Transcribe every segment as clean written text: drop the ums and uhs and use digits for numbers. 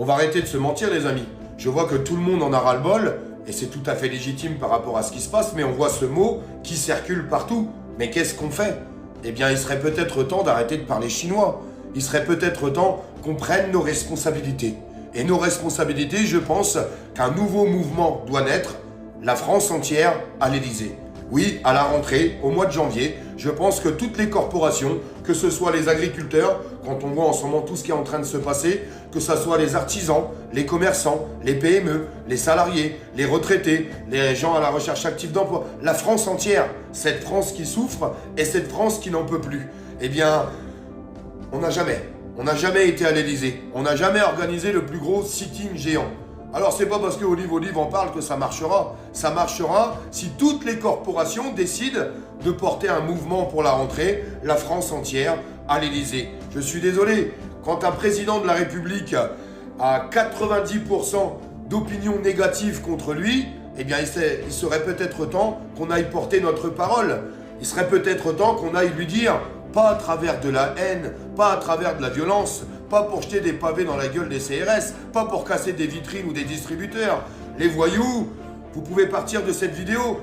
On va arrêter de se mentir, les amis. Je vois que tout le monde en a ras-le-bol, et c'est tout à fait légitime par rapport à ce qui se passe, mais on voit ce mot qui circule partout. Mais qu'est-ce qu'on fait? Eh bien, il serait peut-être temps d'arrêter de parler chinois. Il serait peut-être temps qu'on prenne nos responsabilités. Et nos responsabilités, je pense qu'un nouveau mouvement doit naître, la France entière à l'Élysée. Oui, à la rentrée, au mois de janvier, je pense que toutes les corporations, que ce soit les agriculteurs, quand on voit en ce moment tout ce qui est en train de se passer, que ce soit les artisans, les commerçants, les PME, les salariés, les retraités, les gens à la recherche active d'emploi, la France entière, cette France qui souffre et cette France qui n'en peut plus, eh bien, on n'a jamais été à l'Élysée, on n'a jamais organisé le plus gros sitting géant. Alors c'est pas parce que Olive en parle que ça marchera. Ça marchera si toutes les corporations décident de porter un mouvement pour la rentrée, la France entière à l'Élysée. Je suis désolé, quand un président de la République a 90% d'opinions négatives contre lui, eh bien il serait peut-être temps qu'on aille porter notre parole. Il serait peut-être temps qu'on aille lui dire, pas à travers de la haine, pas à travers de la violence, pas pour jeter des pavés dans la gueule des CRS, pas pour casser des vitrines ou des distributeurs. Les voyous, vous pouvez partir de cette vidéo.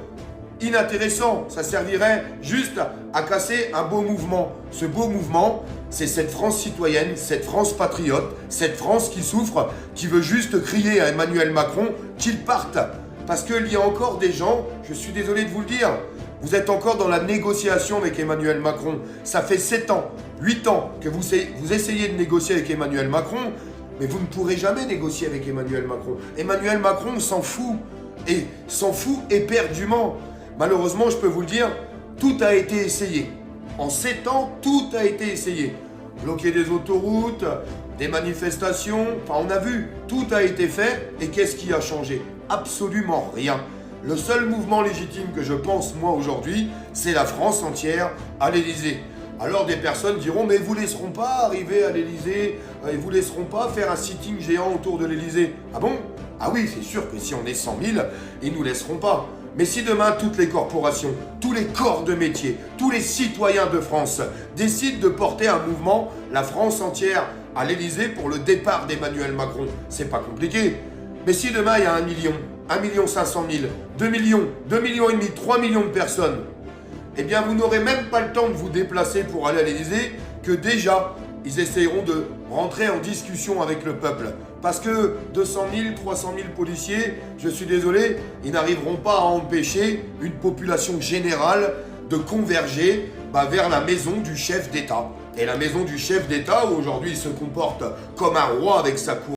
Inintéressant, ça servirait juste à casser un beau mouvement. Ce beau mouvement, c'est cette France citoyenne, cette France patriote, cette France qui souffre, qui veut juste crier à Emmanuel Macron qu'il parte. Parce qu'il y a encore des gens, je suis désolé de vous le dire, vous êtes encore dans la négociation avec Emmanuel Macron. Ça fait 7 ans, 8 ans que vous essayez de négocier avec Emmanuel Macron, mais vous ne pourrez jamais négocier avec Emmanuel Macron. Emmanuel Macron s'en fout éperdument. Malheureusement, je peux vous le dire, tout a été essayé. En 7 ans, tout a été essayé. Bloquer des autoroutes, des manifestations, enfin on a vu, tout a été fait. Et qu'est-ce qui a changé? Absolument rien. Le seul mouvement légitime que je pense, moi, aujourd'hui, c'est la France entière à l'Élysée. Alors des personnes diront, mais ils ne vous laisseront pas arriver à l'Élysée, ils ne vous laisseront pas faire un sitting géant autour de l'Élysée. Ah bon? Ah oui, c'est sûr que si on est 100 000, ils ne nous laisseront pas. Mais si demain, toutes les corporations, tous les corps de métier, tous les citoyens de France décident de porter un mouvement, la France entière à l'Élysée pour le départ d'Emmanuel Macron, c'est pas compliqué. Mais si demain, il y a 1 million, 1 500 000, 2 millions, 2 millions et demi, 3 millions de personnes, eh bien, vous n'aurez même pas le temps de vous déplacer pour aller à l'Élysée que déjà, ils essayeront de rentrer en discussion avec le peuple. Parce que 200 000, 300 000 policiers, je suis désolé, ils n'arriveront pas à empêcher une population générale de converger vers la maison du chef d'État. Et la maison du chef d'État, où aujourd'hui il se comporte comme un roi avec sa cour.